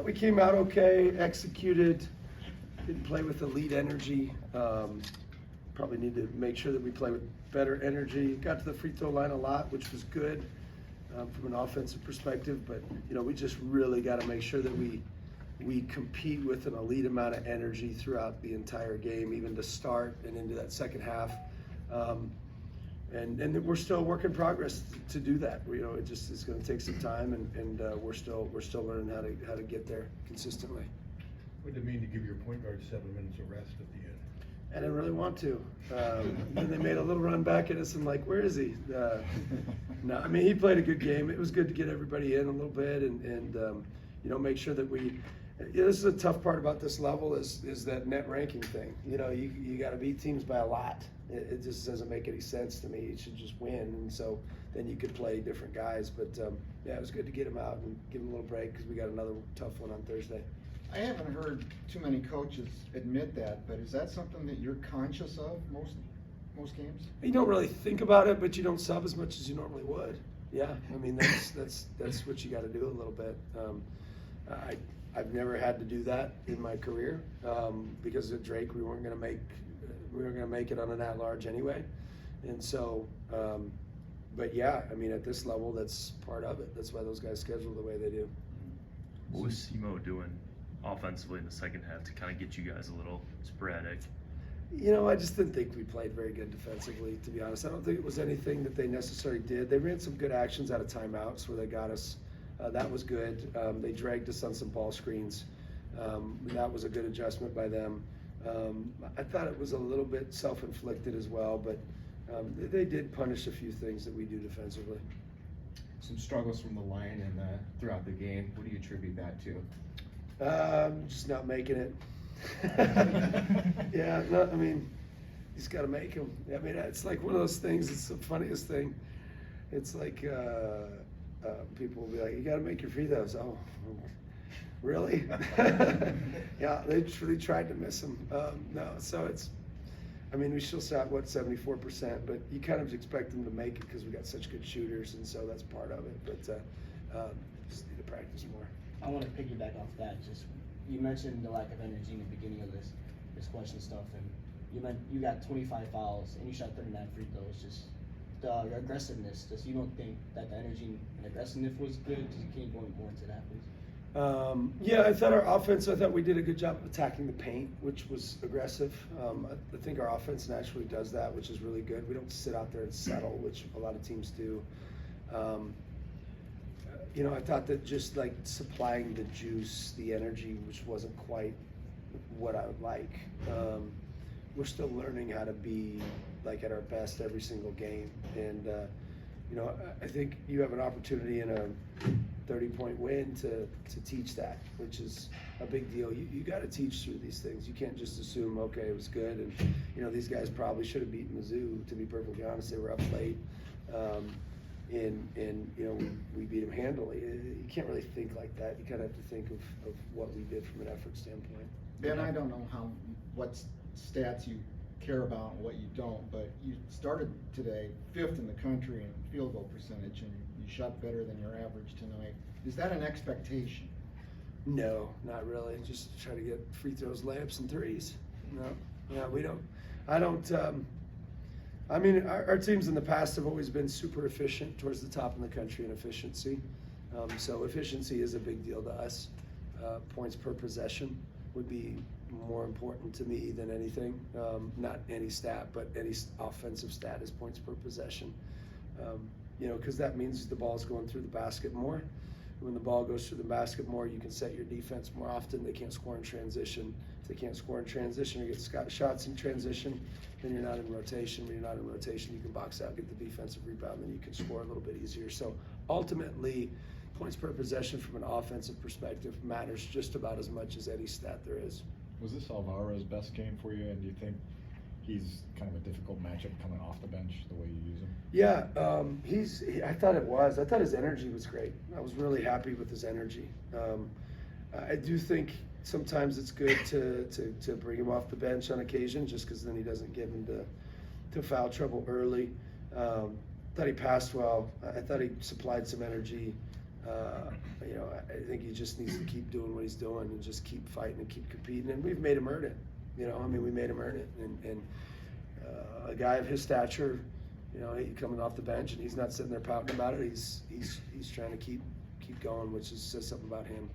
We came out okay, executed, didn't play with elite energy. Probably need to make sure that we play with better energy. Got to the free throw line a lot, which was good from an offensive perspective, but we just really got to make sure that we compete with an elite amount of energy throughout the entire game, even to start and into that second half. And we're still a work in progress to do that. It just is going to take some time, and we're still learning how to get there consistently. What did it mean to give your point guard 7 minutes of rest at the end? I didn't really want to. Then they made a little run back at us, and like, where is he? No, I mean, he played a good game. It was good to get everybody in a little bit, and make sure that we. This is a tough part about this level is that net ranking thing. You got to beat teams by a lot. It just doesn't make any sense to me. You should just win, and so then you could play different guys. But yeah, it was good to get him out and give him a little break because we got another tough one on Thursday. I haven't heard too many coaches admit that, but is that something that you're conscious of most games? You don't really think about it, but you don't sub as much as you normally would. Yeah, I mean that's what you got to do a little bit. I've never had to do that in my career because at Drake we weren't going to make it on an at-large anyway, and so. But yeah, I mean at this level that's part of it. That's why those guys schedule the way they do. What was SEMO doing offensively in the second half to kind of get you guys a little sporadic? I just didn't think we played very good defensively, to be honest. I don't think it was anything that they necessarily did. They ran some good actions out of timeouts where they got us. That was good. They dragged us on some ball screens. That was a good adjustment by them. I thought it was a little bit self-inflicted as well, but they did punish a few things that we do defensively. Some struggles from the line and throughout the game. What do you attribute that to? Just not making it. Yeah, no, I mean, you just got to make them. I mean, it's like one of those things. It's the funniest thing. It's like people will be like, "You got to make your free throws." Oh, really? Yeah, they really tried to miss them. No, so it's. I mean, we still shot 74%, but you kind of expect them to make it because we got such good shooters, and so that's part of it. But just need to practice more. I want to piggyback off that. Just you mentioned the lack of energy in the beginning of this question stuff, and you got 25 fouls and you shot 39 free throws. Just the aggressiveness. Just you don't think that the energy and aggressiveness was good? Just can you go more into that, please? Yeah, I thought we did a good job of attacking the paint, which was aggressive. I think our offense naturally does that, which is really good. We don't sit out there and settle, which a lot of teams do. I thought that just like supplying the juice, the energy, which wasn't quite what I would like. We're still learning how to be like at our best every single game. And, I think you have an opportunity in a 30-point win to teach that, which is a big deal. You got to teach through these things. You can't just assume, okay, it was good. And, these guys probably should have beaten Mizzou, to be perfectly honest. They were up late. We beat them handily. You can't really think like that. You kind of have to think of what we did from an effort standpoint. Ben, I don't know what stats you care about and what you don't, but you started today 5th in the country in field goal percentage, and you shot better than your average tonight. Is that an expectation? No, not really. Just try to get free throws, layups, and threes. No, we don't. I don't. I mean, our teams in the past have always been super efficient, towards the top in the country in efficiency. So efficiency is a big deal to us. Points per possession would be more important to me than anything. Not any stat, but any offensive stat is points per possession. Because that means the ball's going through the basket more. When the ball goes through the basket more, you can set your defense more often. They can't score in transition. If they can't score in transition or get shots in transition, then you're not in rotation. When you're not in rotation, you can box out, get the defensive rebound, then you can score a little bit easier. So ultimately, points per possession from an offensive perspective matters just about as much as any stat there is. Was this Alvaro's best game for you, and do you think he's kind of a difficult matchup coming off the bench, the way you use him? Yeah, I thought it was. I thought his energy was great. I was really happy with his energy. I do think sometimes it's good to bring him off the bench on occasion, just because then he doesn't get into foul trouble early. Thought he passed well. I thought he supplied some energy. You know, I think he just needs to keep doing what he's doing and just keep fighting and keep competing. And we've made him earn it. You know, I mean, we made him earn it. And a guy of his stature, you know, he coming off the bench and he's not sitting there pouting about it. He's trying to keep going, which says something about him.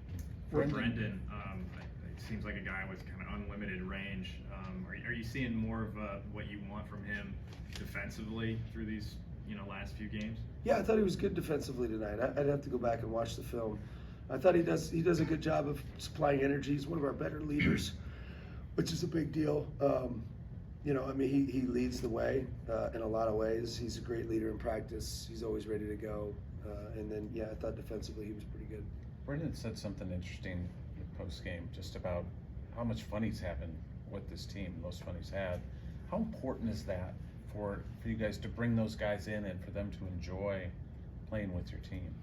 For Brendan, it seems like a guy with kind of unlimited range. Are you seeing more of what you want from him defensively through these last few games? Yeah, I thought he was good defensively tonight. I'd have to go back and watch the film. I thought he does a good job of supplying energy. He's one of our better leaders, which is a big deal. You know, I mean, he leads the way in a lot of ways. He's a great leader in practice. He's always ready to go. And then, yeah, I thought defensively he was pretty good. Brendan said something interesting in post-game just about how much fun he's having with this team, the most fun he's had. How important is that for you guys to bring those guys in and for them to enjoy playing with your team?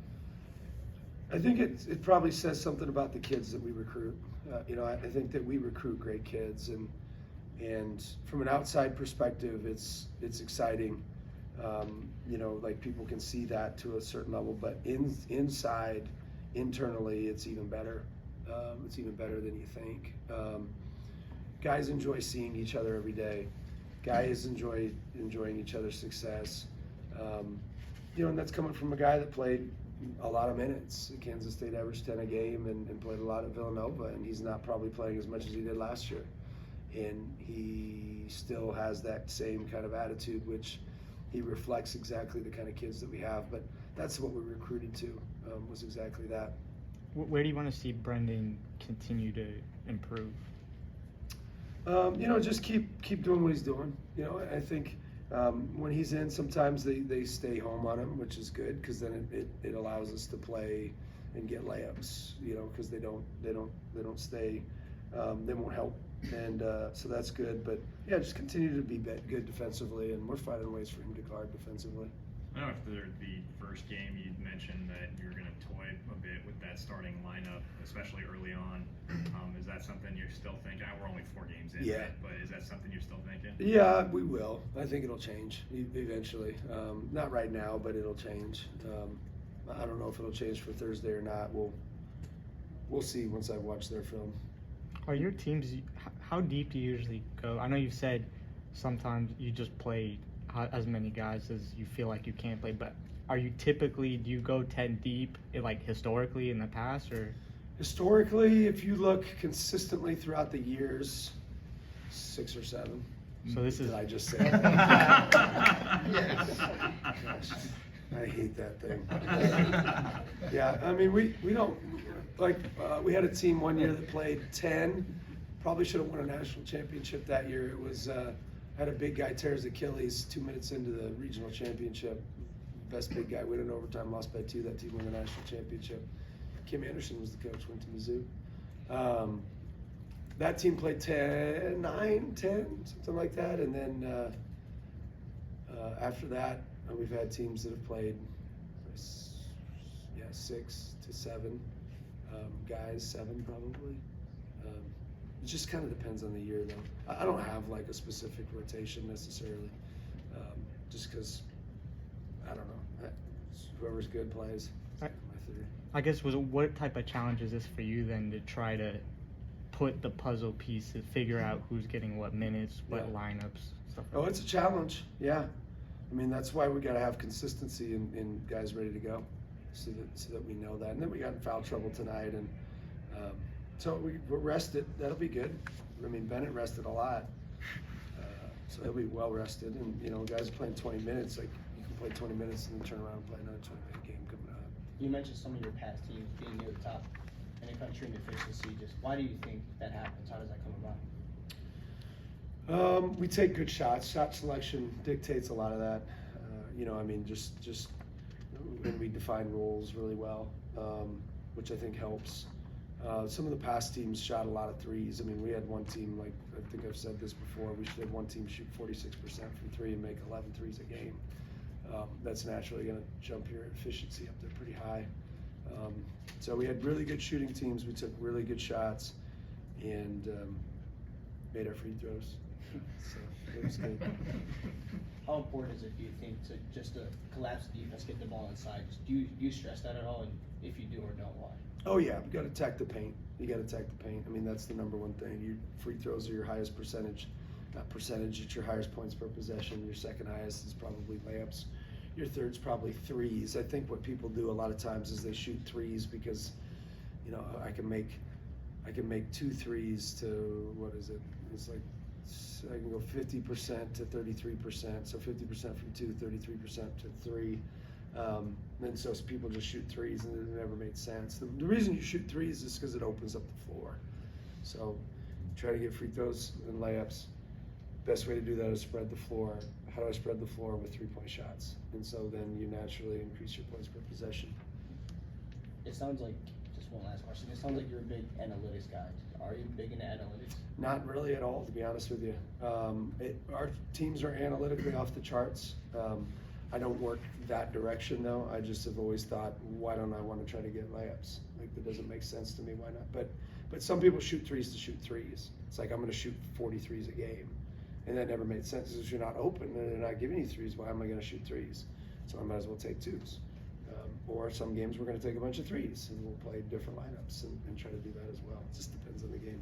I think it probably says something about the kids that we recruit. You know, I think that we recruit great kids, and from an outside perspective, it's exciting. You know, like people can see that to a certain level, but inside, internally, it's even better. It's even better than you think. Guys enjoy seeing each other every day. Guys enjoy enjoying each other's success. You know, and that's coming from a guy that played a lot of minutes. Kansas State averaged 10 a game and played a lot at Villanova, and he's not probably playing as much as he did last year. And he still has that same kind of attitude, which he reflects exactly the kind of kids that we have. But that's what we recruited to, was exactly that. Where do you want to see Brendan continue to improve? You know, just keep doing what he's doing. You know, I think when he's in, sometimes they stay home on him, which is good because then it allows us to play and get layups. You know, because they don't stay, they won't help, and so that's good. But yeah, just continue to be good defensively, and we're finding ways for him to guard defensively. I know after the first game, you mentioned that you're going to toy a bit with that starting lineup, especially early on. Is that something you're still thinking? We're only 4 games in, Yeah. but is that something you're still thinking? Yeah, we will. I think it'll change eventually. Not right now, but it'll change. I don't know if it'll change for Thursday or not. We'll see once I watch their film. Are your teams, how deep do you usually go? I know you've said sometimes you just play as many guys as you feel like you can play, but do you go 10 deep, like historically in the past, or? Historically, if you look consistently throughout the years, 6 or 7. So this is. Did I just say? Yes. Gosh, I hate that thing. Yeah, I mean, we don't, like, we had a team one year that played 10, probably should have won a national championship that year. It was, had a big guy tear his Achilles 2 minutes into the regional championship. Best big guy win in overtime, lost by 2. That team won the national championship. Kim Anderson was the coach, went to Mizzou. That team played 9, 10, something like that. And then after that, we've had teams that have played 6 to 7 guys, 7 probably. It just kind of depends on the year, though. I don't have like a specific rotation necessarily, just because, I don't know, whoever's good plays. That's my theory. I guess what type of challenge is this for you then to try to put the puzzle pieces, figure out who's getting what minutes, what lineups, stuff like that? Oh, it's a challenge, yeah. I mean, that's why we got to have consistency in guys ready to go, so that we know that. And then we got in foul trouble tonight, and so we're rested. That'll be good. I mean, Bennett rested a lot, so he'll be well rested. And you know, guys are playing 20 minutes. Like you can play 20 minutes and then turn around and play another 20-minute game coming up. You mentioned some of your past teams being near the top in the country in efficiency. Just why do you think that happens? How does that come about? We take good shots. Shot selection dictates a lot of that. You know, I mean, just when we define roles really well, which I think helps. Some of the past teams shot a lot of threes. I mean, we had one team, like I think I've said this before, we should have one team shoot 46% from 3 and make 11 threes a game. That's naturally going to jump your efficiency up there pretty high. So we had really good shooting teams. We took really good shots and made our free throws. So it was good. How important is it, do you think, to collapse the defense, get the ball inside? Do you stress that at all? And If you do or don't, why? Oh yeah, you got to attack the paint. You got to attack the paint. I mean, that's the number one thing. Your free throws are your highest percentage. It's your highest points per possession. Your second highest is probably layups. Your third's probably threes. I think what people do a lot of times is they shoot threes because, you know, I can make 2 threes to, what is it? It's like, I can go 50% to 33%. So 50% from 2, 33% to 3. And so people just shoot threes and it never made sense. The reason you shoot threes is because it opens up the floor. So try to get free throws and layups. Best way to do that is spread the floor. How do I spread the floor? With 3-point shots. And so then you naturally increase your points per possession. It sounds like, just one last question, it sounds like you're a big analytics guy. Are you big into analytics? Not really at all, to be honest with you. Our teams are analytically off the charts. I don't work that direction though. I just have always thought, why don't I want to try to get layups? Like, that doesn't make sense to me. Why not? But some people shoot threes to shoot threes. It's like, I'm going to shoot 40 threes a game. And that never made sense because you're not open and they're not giving you threes. Why am I going to shoot threes? So I might as well take 2s. Or some games we're going to take a bunch of 3s and we'll play different lineups and try to do that as well. It just depends on the game.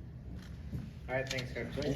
All right, thanks, Coach.